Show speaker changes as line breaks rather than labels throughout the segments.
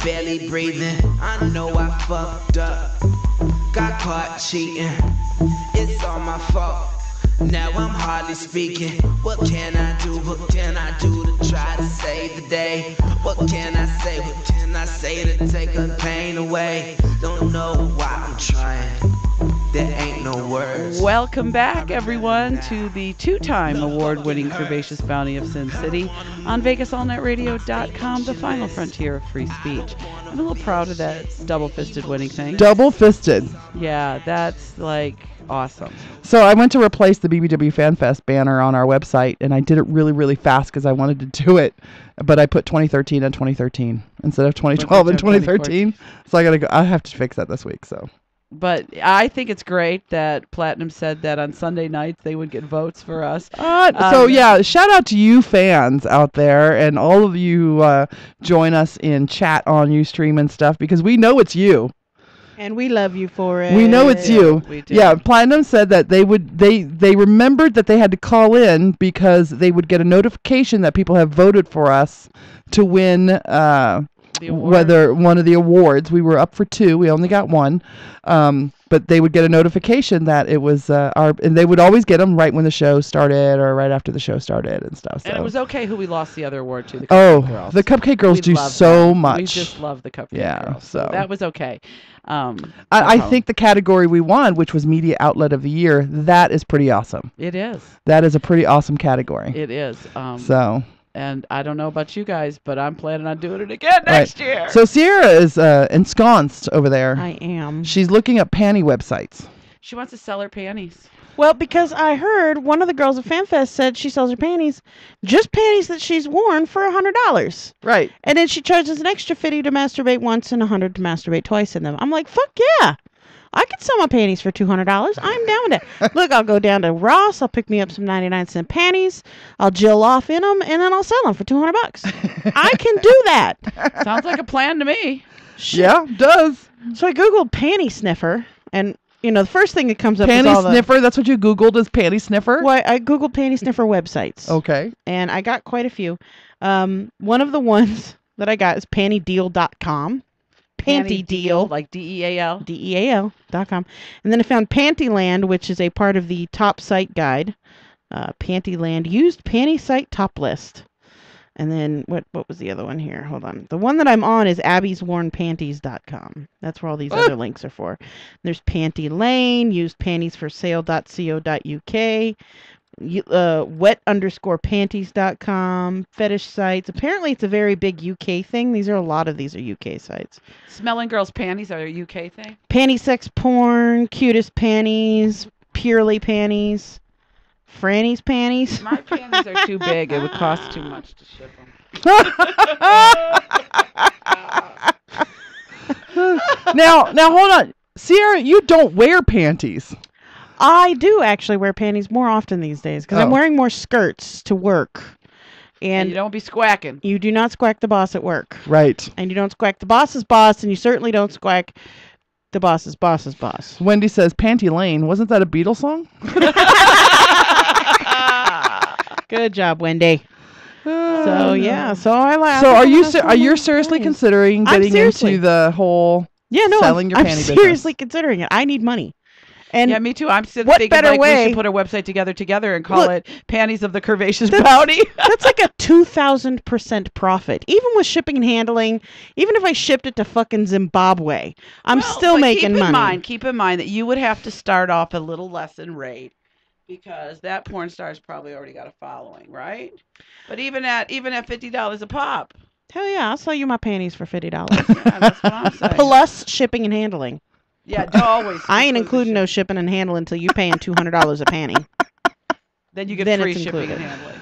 barely breathing. I know I fucked up, got caught cheating. It's all my fault. Now I'm hardly speaking. What can I do? What can I do to try to save the day? What can I say? What can I say to take the pain away? Don't know why I'm trying. There ain't no words.
Welcome back, everyone, to the two-time award-winning Curvaceous Bounty of Sin City on VegasAllNetRadio.com, the final frontier of free speech. I'm a little proud of that double-fisted winning thing.
Double-fisted.
Yeah, that's like awesome.
So I went to replace the BBW FanFest banner on our website, and I did it really, really fast because I wanted to do it. But I put 2013 and 2013 instead of 2012 and 2013. So I have to fix that this week. So.
But I think it's great that Platinum said that on Sunday nights they would get votes for us.
So yeah, shout out to you fans out there and all of you join us in chat on Ustream and stuff because we know it's you.
And we love you for it.
We know it's you.
We do.
Yeah, Platinum said that they remembered that they had to call in because they would get a notification that people have voted for us to win whether one of the awards. We were up for 2. We only got 1. But they would get a notification that it was and they would always get them right when the show started or right after the show started and stuff. So.
And it was okay who we lost the other award to. The
Cupcake
Girls.
The Cupcake Girls do so much.
We just love the Cupcake Girls.
So
that was okay.
I think the category we won, which was Media Outlet of the Year, that is pretty awesome.
It is.
That is a pretty awesome category.
It is.
And
I don't know about you guys, but I'm planning on doing it again next year.
So Sierra is ensconced over there.
I am.
She's looking up panty websites.
She wants to sell her panties.
Well, because I heard one of the girls at FanFest said she sells her panties, just panties that she's worn for $100.
Right.
And then she charges an extra $50 to masturbate once and $100 to masturbate twice in them. I'm like, fuck yeah. I could sell my panties for $200. I'm down with it. Look, I'll go down to Ross. I'll pick me up some 99-cent panties. I'll Jill off in them, and then I'll sell them for $200. I can do that.
Sounds like a plan to me.
Shit.
Yeah, it does.
So I Googled panty sniffer, and, the first thing that comes up is
panty sniffer? That's what you Googled is panty sniffer?
Well, I Googled panty sniffer websites.
Okay.
And I got quite a few. One of the ones that I got is pantydeal.com. Panty Deal,
like DEAL.
DEAL.com. And then I found Pantyland, which is a part of the top site guide. Pantyland used panty site top list. And then what was the other one here? Hold on. The one that I'm on is abby'swornpanties.com. That's where all these other links are for. There's Panty Lane, used panties for sale.co.uk. wet_panties.com, fetish sites. Apparently it's a very big UK thing. A lot of these are UK sites.
Smelling Girls Panties are a UK thing?
Panty sex porn, cutest panties, purely panties, Franny's panties.
My panties are too big. It would cost too much to ship them.
Now hold on. Sierra, you don't wear panties.
I do actually wear panties more often these days because I'm wearing more skirts to work. And
you don't be squacking.
You do not squack the boss at work.
Right.
And you don't squack the boss's boss, and you certainly don't squack the boss's boss's boss.
Wendy says, Panty Lane. Wasn't that a Beatles song?
Good job, Wendy. So, yeah. So,
are you seriously considering getting into the whole selling your panty business?
I'm seriously considering it. I need money. And
yeah, me too. I'm sitting thinking we should put our website together and call it Panties of the Curvaceous Bounty.
That's like a 2,000% profit. Even with shipping and handling, even if I shipped it to fucking Zimbabwe, I'm still making money.
Keep in mind that you would have to start off a little less in rate because that porn star's probably already got a following, right? But even at $50 a pop.
Hell yeah, I'll sell you my panties for $50.
Yeah, that's what I'm saying.
Plus shipping and handling.
Yeah, always.
I ain't including no shipping and handling until you paying $200 a panty.
Then you get free shipping and handling.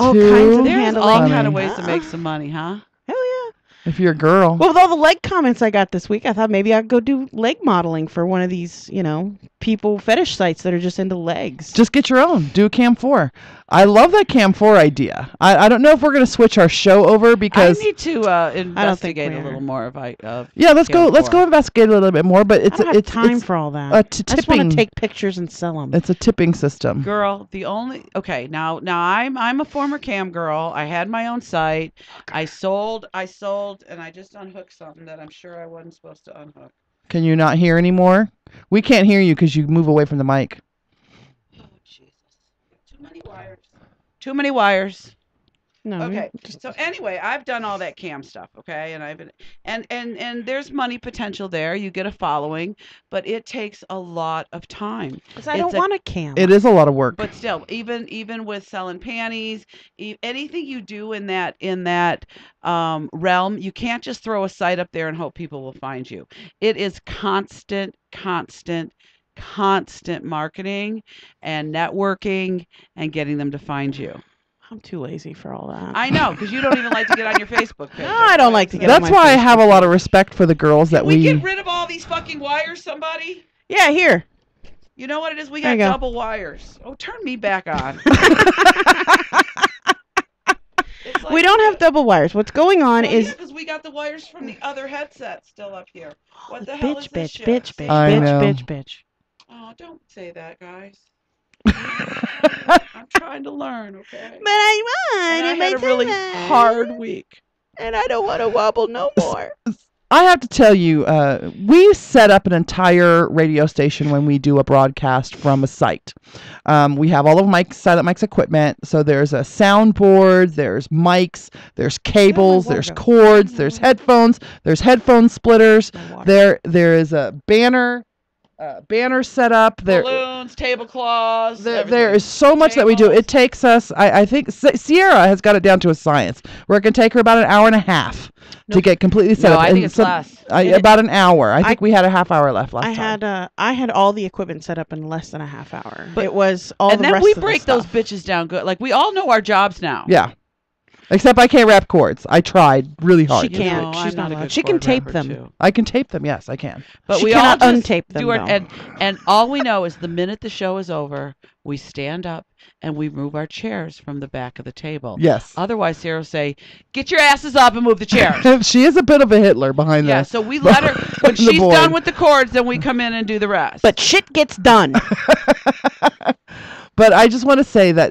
All kinds of
There's all kind of ways to make some money, huh?
Hell yeah.
If you're a girl.
Well, with all the leg comments I got this week, I thought maybe I'd go do leg modeling for one of these, people fetish sites that are just into legs.
Just get your own. Do a Cam 4. I love that Cam 4 idea. I don't know if we're going to switch our show over because
I need to investigate a little more.
Yeah, let's go investigate a little bit more. But
I don't have time for all that.
I
just want to take pictures and sell them.
It's a tipping system.
Girl, now I'm a former cam girl. I had my own site. I sold, and I just unhooked something that I'm sure I wasn't supposed to unhook.
Can you not hear anymore? We can't hear you because you move away from the mic.
Oh, Jesus. Too many wires.
No.
Okay. So anyway, I've done all that cam stuff, okay? And there's money potential there. You get a following, but it takes a lot of time.
Because I don't want a cam.
It is a lot of work.
But still, even with selling panties, anything you do in that realm, you can't just throw a site up there and hope people will find you. It is constant marketing and networking and getting them to find you.
I'm too lazy for all that.
I know, because you don't even like to get on your Facebook page.
No, I don't like to get on my
That's why I
Facebook
have a lot of respect for the girls that
we get rid of all these fucking wires, somebody?
Yeah, here.
You know what it is? We got double wires. Oh, turn me back on. Like,
we don't have double wires. What's going on is...
because we got the wires from the other headset still up here. What the hell is this shit?
Bitch.
Oh, don't say that, guys. I'm trying to learn, okay?
But I won.
And I had a really hard week.
And I don't want to wobble no more.
I have to tell you, we set up an entire radio station when we do a broadcast from a site. We have all of Silent Mike's equipment. So there's a soundboard, there's mics, there's cables, there's cords, there's headphones, there's headphone splitters. There is a banner set up.
Balloons, tablecloths.
There is so much that we do. It takes us, I think Sierra has got it down to a science where it can take her about an hour and a half to get completely set up.
I think it's less.
About an hour. I think we had a half hour left last time.
I had all the equipment set up in less than a half hour. But it was all the rest of the
And then we break those bitches down good. Like, we all know our jobs now.
Yeah. Except I can't wrap cords. I tried really hard.
She can't. She's not a good
She
can tape them.
Too.
I can tape them. Yes, I can.
But
she
we
cannot
all just
untape them.
And all we know is the minute the show is over, we stand up and we move our chairs from the back of the table.
Yes.
Otherwise, Sarah will say, "Get your asses up and move the chairs."
She is a bit of a Hitler behind
Yeah.
this.
So we let her when she's done with the cords, then we come in and do the rest.
But shit gets done.
But I just want to say that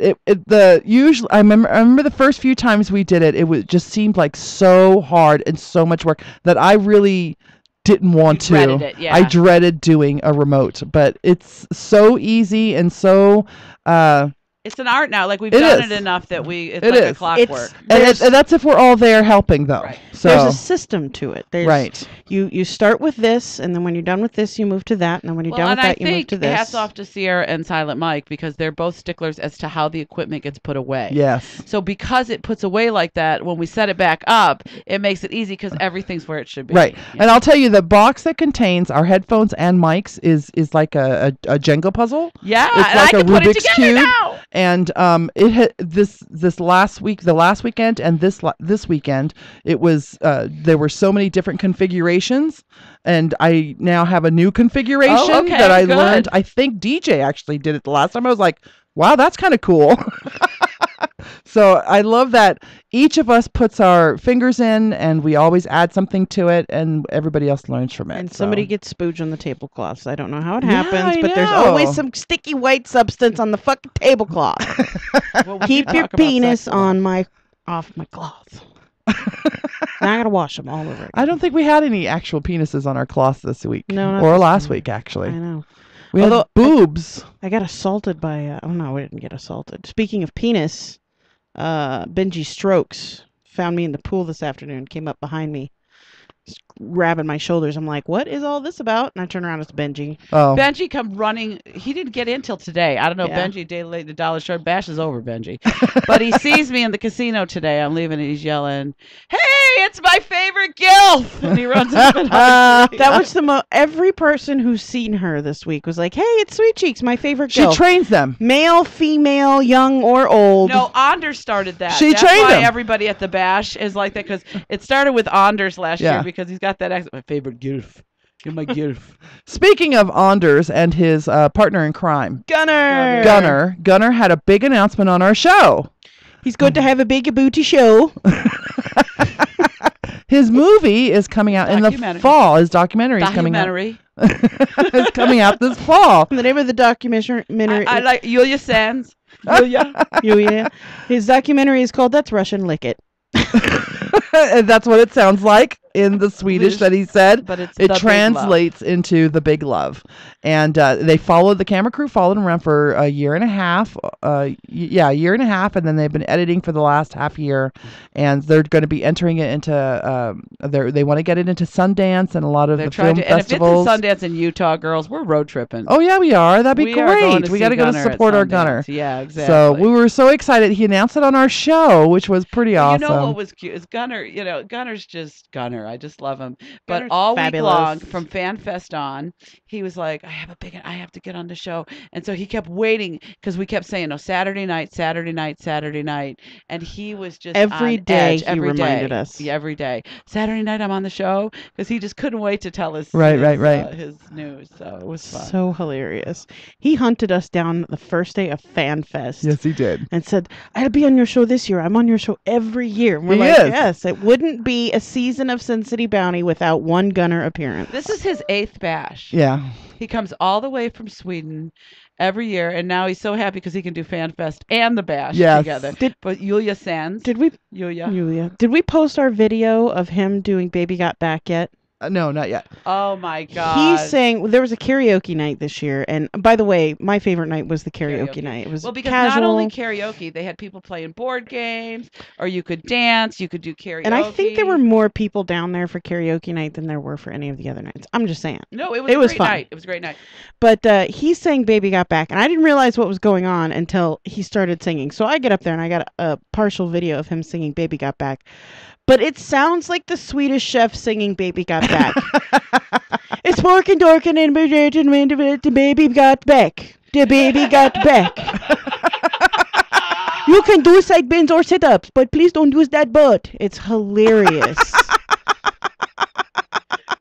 I remember the first few times we did it, it just seemed like so hard and so much work that I really didn't want to.
Dreaded it, yeah.
I dreaded doing a remote, but it's so easy and so.
It's an art now. Like, we've done it enough that it's like a clockwork.
And that's if we're all there helping, though.
Right.
So
there's a system to it.
Right.
You start with this, and then when you're done with this, you move to that, and then when you're done with that, you move to this.
Hats off to Sierra and Silent Mike, because they're both sticklers as to how the equipment gets put away.
Yes.
So because it puts away like that, when we set it back up, it makes it easy because everything's where it should be.
Right. Yeah. And I'll tell you, the box that contains our headphones and mics is like a Jenga puzzle.
Yeah,
it's
and
like
I
a
can put it
Rubik's
together
cube.
now.
And it had this last weekend and this weekend, it was there were so many different configurations, and I now have a new configuration that I learned. I think DJ actually did it the last time. I was like, wow, that's kind of cool. So I love that each of us puts our fingers in, and we always add something to it, and everybody else learns from it.
And somebody gets spooge on the tablecloths. I don't know how it happens, but there's
know.
always some sticky white substance on the fucking tablecloth. Keep your penis off my cloth. Now I gotta wash them all over again.
I don't think we had any actual penises on our cloths this week.
No, not
or
this
last
time.
week, actually.
I know.
We had boobs.
I got assaulted by... oh, no, we didn't get assaulted. Speaking of penis, Benji Strokes found me in the pool this afternoon, came up behind me, grabbing my shoulders. I'm like, what is all this about? And I turn around, it's Benji.
Oh.
Benji come running. He didn't get in till today. I don't know.
Yeah.
Benji, a day late, the dollar short. Bash is over, Benji. But he sees me in the casino today. I'm leaving, and he's yelling, "Hey, it's my favorite gilf!" And he runs up and hugs me.
That was every person who's seen her this week was like, "Hey, it's Sweet Cheeks, my favorite girl."
She trains them.
Male, female, young or old.
No, Anders started that.
She
That's
trained
why
him.
everybody at the Bash is like that, because it started with Anders last year, because he's got that accent. My favorite gilf. You're my gilf.
Speaking of Anders and his partner in crime,
Gunner.
Gunner had a big announcement on our show.
He's going to have a big booty show.
His movie is coming out in the fall. His documentary is coming out. It's coming out this fall.
The name of the documentary.
I like Yulia Sands.
Yulia. His documentary is called "That's Russian, Lick It."
That's what it sounds like in the Swedish that he said.
But it
translates into The Big Love. And the camera crew followed him around for a year and a half. A year and a half. And then they've been editing for the last half year. And they're going to be entering it into, they want to get it into Sundance and a lot of the film festivals.
And if it's in Sundance in Utah, girls, we're road tripping.
Oh, yeah, we are. That'd be great. We got to go to support our Gunner.
Yeah, exactly.
So we were so excited. He announced it on our show, which was pretty awesome.
You know what was cute is Gunner, Gunner's just Gunner. I just love him. But
Gunner's
all
fabulous.
week long, from Fan Fest on, he was like, I have to get on the show. And so he kept waiting because we kept saying, Saturday night. And he was just
every
on
day
edge,
he reminded us.
Yeah, every day. Saturday night I'm on the show because he just couldn't wait to tell us his news. So it was fun.
So hilarious. He hunted us down the first day of Fan Fest.
Yes, he did.
And said, I'll be on your show this year. I'm on your show every year. And we're yes. It wouldn't be a season of SinCityBounty without one Gunner appearance.
This is his 8th bash.
Yeah.
He comes all the way from Sweden every year, and now he's so happy because he can do Fan Fest and the bash together. But Yulia Sands. Yulia.
Did we post our video of him doing Baby Got Back yet?
No, not yet.
Oh my God.
He sang. There was a karaoke night this year, and by the way, my favorite night was the karaoke night. It was
because
casual.
not only karaoke, they had people playing board games, or you could dance, you could do karaoke.
And I think there were more people down there for karaoke night than there were for any of the other nights. I'm just saying.
No, it was a great night. It was a great night.
But he sang "Baby Got Back," and I didn't realize what was going on until he started singing. So I get up there and I got a partial video of him singing "Baby Got Back." But it sounds like the Swedish Chef singing "Baby Got Back." It's working, dorking, and the baby got back. The baby got back. You can do side bends or sit-ups, but please don't use that butt. It's hilarious.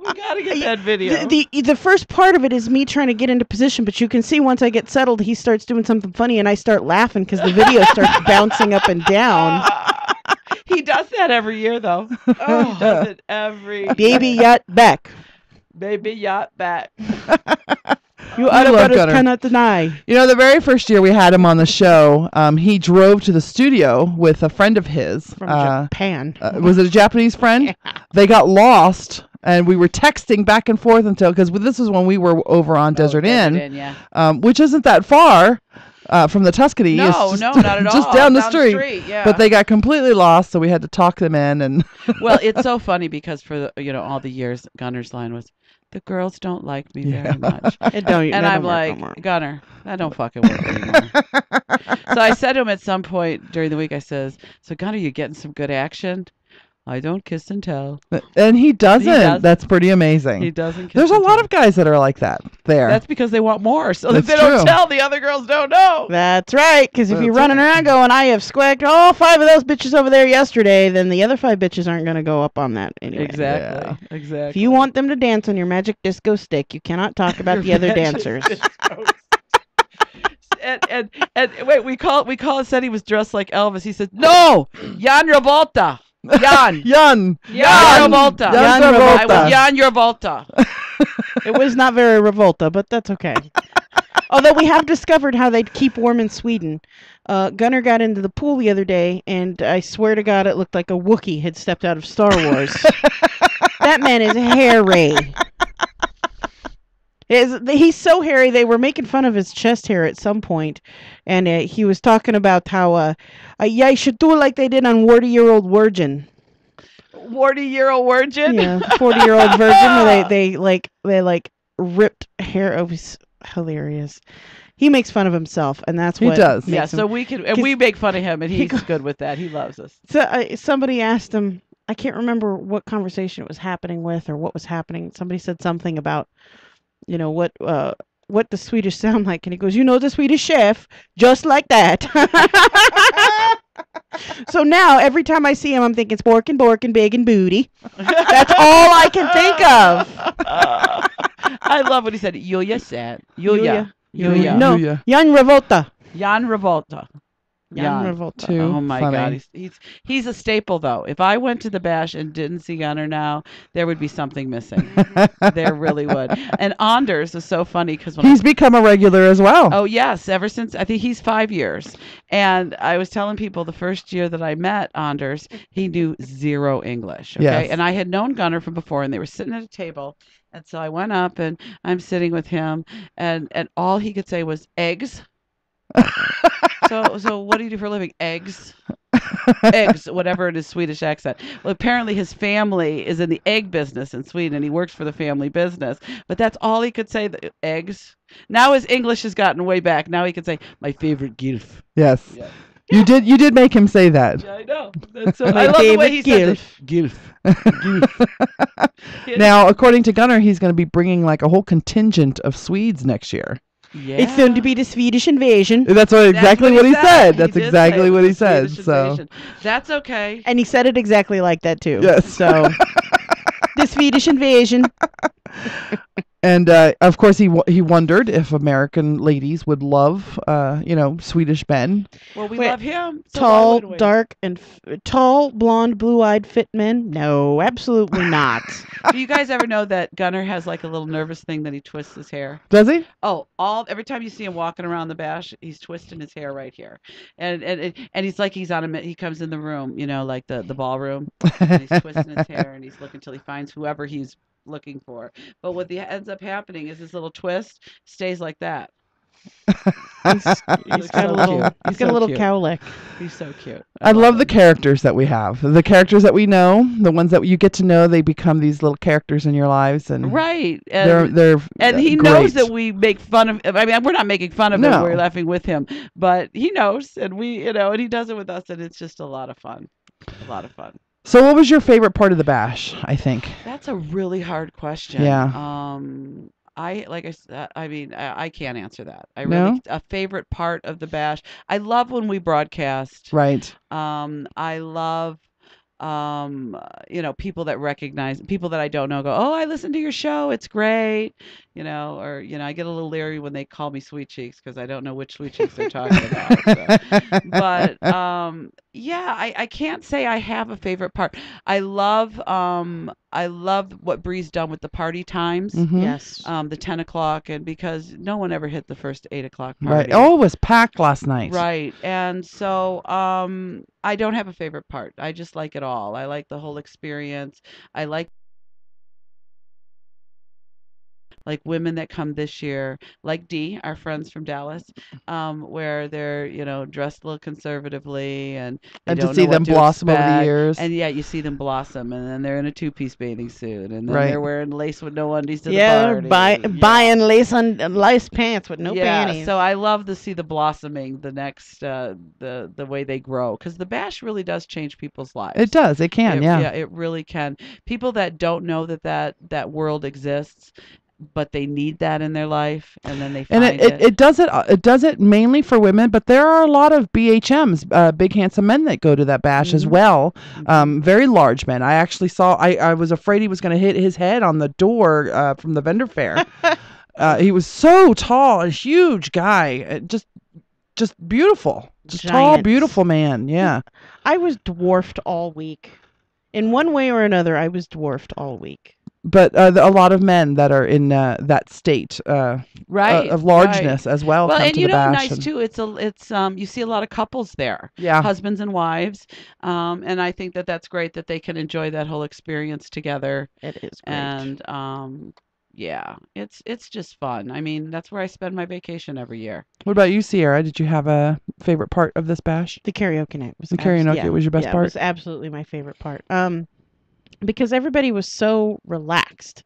We gotta get that video.
The first part of it is me trying to get into position, but you can see once I get settled, he starts doing something funny, and I start laughing because the video starts bouncing up and down.
He does that every year, though. Oh, he does it every
Baby yacht back.
Baby yacht back.
You other brothers cannot deny.
The very first year we had him on the show, he drove to the studio with a friend of his.
From Japan.
Was it a Japanese friend? Yeah. They got lost, and we were texting back and forth because this was when we were over on Desert Inn, which isn't that far. From the Tuscany.
No, not at all.
Just down the street.
Yeah.
But they got completely lost, so we had to talk them in. And
well, it's so funny because for all the years, Gunner's line was, "The girls don't like me very much." And I'm like, Gunner, that don't fucking work anymore. So I said to him at some point during the week, I says, "So Gunner, you getting some good action?" I don't kiss and tell.
And he doesn't. That's pretty amazing.
He doesn't kiss
There's a lot of guys that are like that there.
That's because they want more. So if they don't tell, the other girls don't know.
That's right. Because if you're running around going, I have squacked all 5 of those bitches over there yesterday, then the other 5 bitches aren't going to go up on that anyway.
Exactly. Yeah. Exactly.
If you want them to dance on your magic disco stick, you cannot talk about the other dancers.
And wait, said he was dressed like Elvis. He said, "No, Jan Travolta." Jan Travolta. I was Jan Travolta.
It was not very Revolta, but that's okay. Although we have discovered how they keep warm in Sweden. Gunner got into the pool the other day, and I swear to God, it looked like a Wookiee had stepped out of Star Wars. That man is hairy. He's so hairy. They were making fun of his chest hair at some point, and he was talking about how, I should do it like they did on 40-year-old Virgin.
40-year-old Virgin?
Yeah, 40-year-old Virgin, where they ripped hair. Oh, it's hilarious. He makes fun of himself, and that's what
he does.
Yeah, so we make fun of him, and he's good with that. He loves us.
So somebody asked him, I can't remember what conversation it was happening with or what was happening. Somebody said something about, what the Swedish sound like, and he goes, the Swedish chef, just like that. So now every time I see him, I'm thinking spork and big and booty. That's all I can think of.
I love what he said. Yulia said. Yulia.
No,
Yulia.
Jan Revolta.
Jan Revolta.
Jan
Jan.
Revolta.
Too
Oh my God,
funny.
he's a staple though. If I went to the bash and didn't see Gunner now, there would be something missing. There really would. And Anders is so funny because
He's become a regular as well.
oh yes, ever since I think he's 5 years. And I was telling people the first year that I met Anders, he knew zero English. Okay,
Yes.
and I had known Gunner from before, and they were sitting at a table. And so I went up and I'm sitting with him, and all he could say was eggs. So what do you do for a living? Eggs. Eggs, whatever in his Swedish accent. Well, apparently his family is in the egg business in Sweden, and he works for the family business. But that's all he could say. Eggs. Now his English has gotten way back. Now he can say my favorite gilf.
Yes.
Yeah.
You did make him say that.
Yeah, I know. That's so, I love the way he says it. Gilf.
Now, according to Gunnar, he's going to be bringing like a whole contingent of Swedes next year.
Yeah.
It's going to be the Swedish invasion.
That's exactly what he said. That's
did
exactly
say it
what
was
he
the
said.
Swedish
So
invasion. That's okay.
And he said it exactly like that too.
Yes.
So the Swedish invasion.
and of course he wondered if American ladies would love Swedish men.
Well, we
Wait,
love him. So
Tall,
why would we?
dark, and tall, blonde, blue-eyed, fit men? No, absolutely not.
Do you guys ever know that Gunnar has like a little nervous thing that he twists his hair?
Does he?
Oh, every time you see him walking around the bash, he's twisting his hair right here, and he's like he's on a he comes in the room, like the ballroom, and he's twisting his hair and he's looking till he finds whoever he's looking for. But what ends up happening is this little twist stays like that.
He's got a little
cute.
cowlick.
He's so cute.
I love the
him.
characters that we have. The characters that we know, the ones that you get to know, they become these little characters in your lives, and
Right.
they're
And he
great.
knows that we make fun of. I mean, we're not making fun of him.
No.
We're laughing with him, but he knows, and we, and he does it with us, and it's just a lot of fun. A lot of fun.
So, what was your favorite part of the bash? I think.
That's a really hard question.
Yeah.
I can't answer that.
No?
A favorite part of the bash. I love when we broadcast.
Right.
I love people that recognize people that I don't know go, oh, I listened to your show. It's great. I get a little leery when they call me Sweet Cheeks because I don't know which Sweet Cheeks they're talking about. So. But I can't say I have a favorite part. I love what Bree's done with the party times.
Mhm.
Yes.
The 10 o'clock, and because no one ever hit the first 8 o'clock party.
Right. Oh, it was packed last night.
Right. And so I don't have a favorite part. I just like it all. I like the whole experience. I like women that come this year, like Dee, our friends from Dallas, where they're, dressed a little conservatively and
And
don't
to see
know what
them
to
blossom over the
expect.
years.
And yeah, you see them blossom, and then they're in a two-piece bathing suit, and then
Right.
they're wearing lace with no undies to
Yeah,
the party.
buying lace pants with no panties.
So I love to see the blossoming, the next, the way they grow, because the bash really does change people's lives.
It does. It can.
Yeah, it really can. People that don't know that world exists, but they need that in their life, and then they find
And it does it. It does it mainly for women, but there are a lot of BHMs, big handsome men that go to that bash as well. Very large men. I actually saw. I was afraid he was going to hit his head on the door from the vendor fair. He was so tall, a huge guy, just beautiful, just tall,
Giant.
beautiful man. Yeah.
I was dwarfed all week. In one way or another, I was dwarfed all week.
But a lot of men that are in that state
right
of largeness as well.
Well,
come
and
to the bash
nice too. It's you see a lot of couples there,
Yeah.
husbands and wives, and I think that's great that they can enjoy that whole experience together.
It is great.
And yeah, it's just fun. I mean, that's where I spend my vacation every year.
What about you, Sierra? Did you have a favorite part of this bash?
The karaoke night was
The karaoke was your best part?
It was absolutely my favorite part. Because everybody was so relaxed.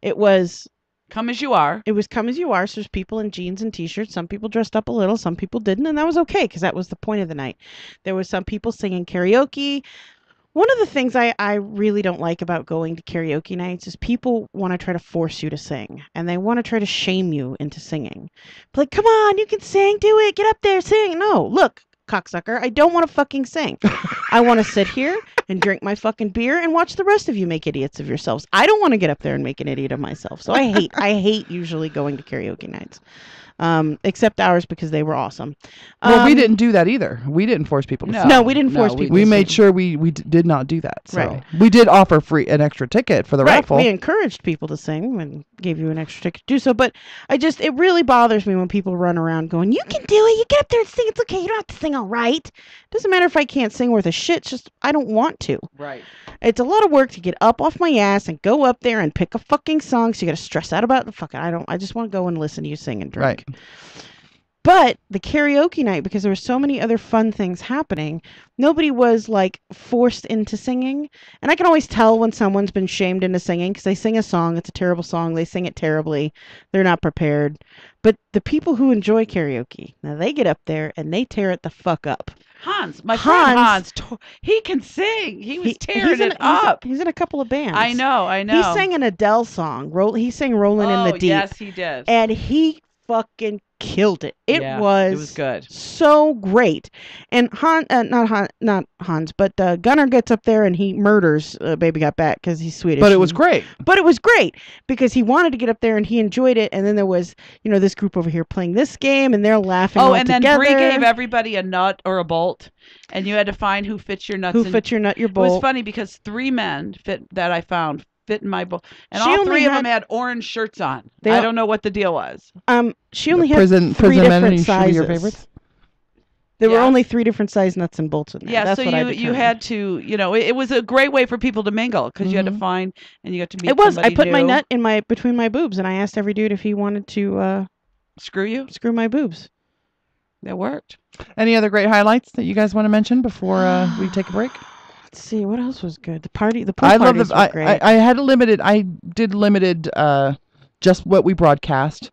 It was
Come as you are.
come as you are. So there's people in jeans and t-shirts. Some people dressed up a little, some people didn't, and that was okay because that was the point of the night. There was some people singing karaoke. One of the things I really don't like about going to karaoke nights is people want to try to force you to sing, and they want to try to shame you into singing. Like, come on, you can sing, do it, get up there, sing. No, look, cocksucker, I don't want to fucking sing. I want to sit here and drink my fucking beer and watch the rest of you make idiots of yourselves. I don't want to get up there and make an idiot of myself. So I hate usually going to karaoke nights. Except ours because they were awesome.
Well, we didn't do that either. We didn't force people to sing.
No, we didn't force people.
We
to
made
sing.
sure we did not do that. So
Right.
we did offer an extra ticket for the raffle.
We encouraged people to sing and gave you an extra ticket to do so. But it really bothers me when people run around going, "You can do it. You get up there and sing. It's okay. You don't have to sing all right. Doesn't matter if I can't sing worth a shit. It's just I don't want to."
Right.
It's a lot of work to get up off my ass and go up there and pick a fucking song. So you got to stress out about the fucking. I just want to go and listen to you sing and drink.
Right.
But the karaoke night, because there were so many other fun things happening, nobody was like forced into singing. And I can always tell when someone's been shamed into singing because they sing a song. It's a terrible song. They sing it terribly. They're not prepared. But the people who enjoy karaoke, now they get up there and they tear it the fuck up.
Hans, my friend Hans, he can sing. He was tearing it up.
He's in a couple of bands.
I know.
He sang an Adele song. He sang "Rolling in the Deep."
Yes, he did.
And he fucking killed it. It was
good.
So great. And not Hans, but Gunnar gets up there and he murders Baby Got Back because he's Swedish.
But it was great.
But it was great because he wanted to get up there and he enjoyed it. And then there was, this group over here playing this game and they're laughing all
and
together.
then Bree gave everybody a nut or a bolt, and you had to find who fits your nuts.
Who fits your nut, your bolt.
It was funny because 3 men fit in my bowl, and all 3 of them had orange shirts on. I don't know what the deal was.
She only had
prison
3
men
different sizes.
Your favorites?
There were only 3 different size nuts and bolts in there.
Yeah,
That's
so
what
you had to, it was a great way for people to mingle because you had to find and you got to meet.
It was.
somebody
I put my
new.
nut between my boobs, and I asked every dude if he wanted to
screw
my boobs.
That worked.
Any other great highlights that you guys want to mention before we take a break?
Let's see what else was good. The pool parties were great.
I did limited just what we broadcast.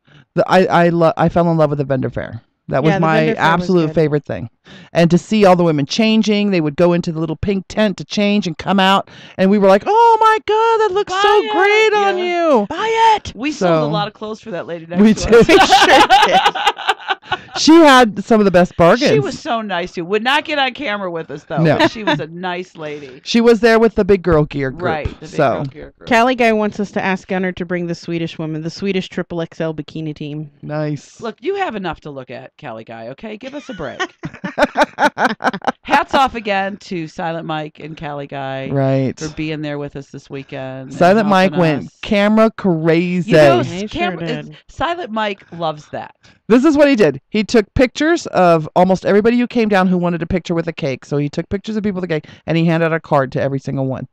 I fell in love with the vendor fair. That was my absolute favorite thing. And to see all the women changing, they would go into the little pink tent to change and come out, and we were like, "Oh my God, that looks so great on you!
Buy it!"
We sold a lot of clothes for that lady next
we
to
did.
us.
We sure did. She had some of the best bargains.
She was so nice too. Would not get on camera with us though.
No.
But she was a nice lady.
She was there with the big girl gear group.
Right. The big girl gear group.
Callie Guy wants us to ask Gunnar to bring the Swedish woman, the Swedish XXL bikini team.
Nice.
Look, you have enough to look at, Callie Guy. Okay, give us a break. Hats off again to Silent Mike and Callie Guy,
right,
for being there with us this weekend.
Silent Mike went camera crazy.
Silent Mike loves that.
This is what he did. He took pictures of almost everybody who came down who wanted a picture with a cake. So he took pictures of people with a cake, and he handed out a card to every single one.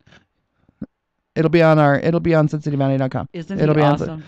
It'll be on SinCityBounty.com.
Isn't he awesome?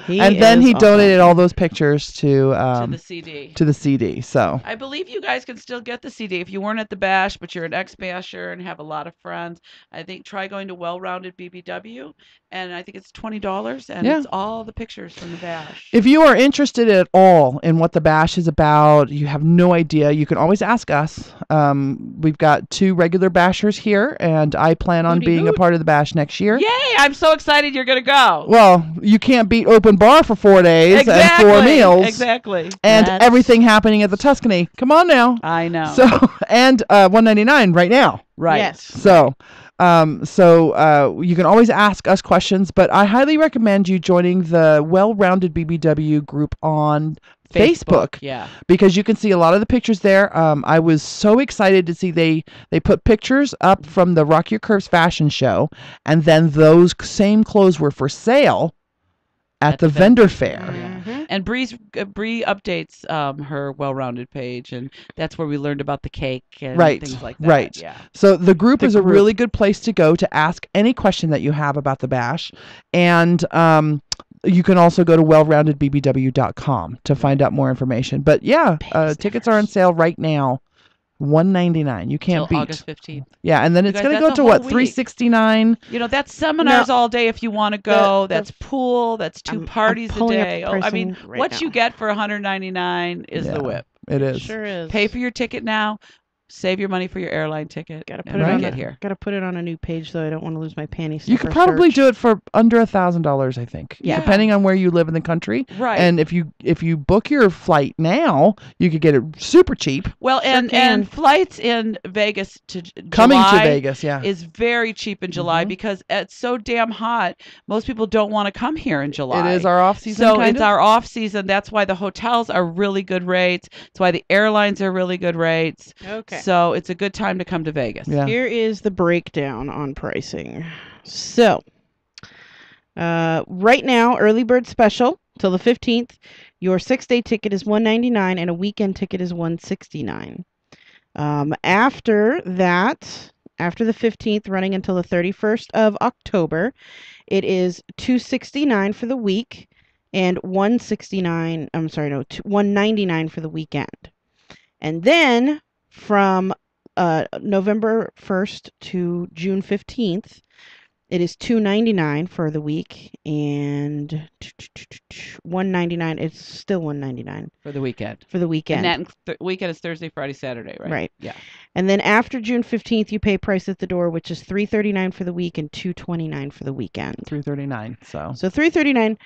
And then he donated all those pictures to
the CD.
To the CD. So
I believe you guys can still get the CD if you weren't at the bash, but you're an ex-basher and have a lot of friends. I think try going to Well-Rounded BBW, and I think it's $20, and it's all the pictures from the bash.
If you are interested at all in what the bash is about, you have no idea, you can always ask us. We've got 2 regular bashers here, and I plan on being a part of the bash next year.
Yay! I'm so excited you're going to go.
Well, you can't beat open bar for 4 days and 4 meals.
Exactly.
And everything happening at the Tuscany. Come on now.
I know.
So, and $1.99 right now.
Right.
Yes.
So, you can always ask us questions, but I highly recommend you joining the Well-Rounded BBW group on Facebook.
Yeah.
Because you can see a lot of the pictures there. I was so excited to see they put pictures up from the Rock Your Curves fashion show, and then those same clothes were for sale at the vendor fair.
Mm-hmm. And Bree updates her Well-Rounded page, and that's where we learned about the cake and things like that.
Right.
Yeah.
So the group is a really good place to go to ask any question that you have about the bash. And you can also go to wellroundedbbw.com to find out more information. But tickets are on sale right now. $199. You can't beat.
August 15th.
Yeah, and then it's going to go to what, $369?
That's seminars all day if you want to go. That's pool. That's 2 parties a day. What you get for $199 is the whip.
It is.
Sure is.
Pay for your ticket now. Save your money for your airline ticket.
Gotta put
and
it on
get here.
Gotta put it on a new page though. I don't want to lose my panties.
You could probably do it for under $1,000, I think.
Yeah.
Depending on where you live in the country.
Right.
And if you book your flight now, you could get it super cheap.
Well, and flights in Vegas to
Coming
July
to Vegas, yeah.
is very cheap in July because it's so damn hot. Most people don't want to come here in July.
It is our off season.
So it's our off season. That's why the hotels are really good rates. That's why the airlines are really good rates.
Okay.
So it's a good time to come to Vegas.
Yeah.
Here is the breakdown on pricing. So, right now, early bird special till the 15th, your 6-day ticket is $199 and a weekend ticket is $169. After that, after the 15th, running until the 31st of October, it is $269 for the week and $199 for the weekend. And then from November 1st to June 15th, it is $299 for the week and $199. It's still $199
for the weekend.
For the weekend.
And that weekend is Thursday, Friday, Saturday, right?
Right.
Yeah.
And then after June 15th, you pay price at the door, which is $339 for the week and $229 for the weekend.
$339. So
$339,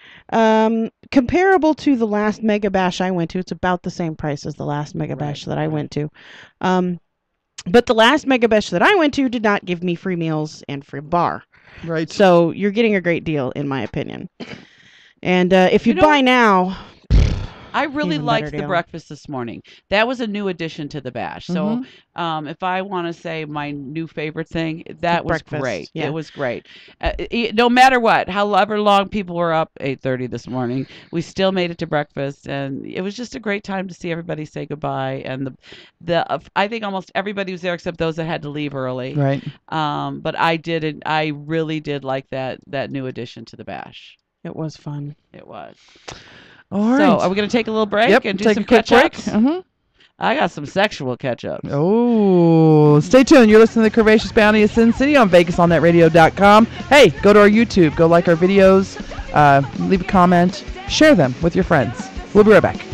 comparable to the last Mega Bash I went to. It's about the same price as the last Mega Bash that I went to. But the last Mega Bash that I went to did not give me free meals and free bar.
Right.
So you're getting a great deal, in my opinion. And if you buy now,
I really
even
liked
better
the
deal.
breakfast this morning. That was a new addition to the bash. So if I want to say my new favorite thing, that was
breakfast,
great.
yeah.
It was great. No matter what, however long people were up, 8:30 this morning, we still made it to breakfast, and it was just a great time to see everybody say goodbye. And I think almost everybody was there except those that had to leave early.
Right.
But I really did like that new addition to the bash.
it was fun.
It was.
All right.
So, are we going to take a little break and do
take
some
a quick break.
catch-ups? I got some sexual catch-ups.
Oh, stay tuned. You're listening to the Curvaceous Bounty of Sin City on VegasAllNetRadio.com. Hey, go to our YouTube. Go like our videos. Leave a comment. Share them with your friends. We'll be right back.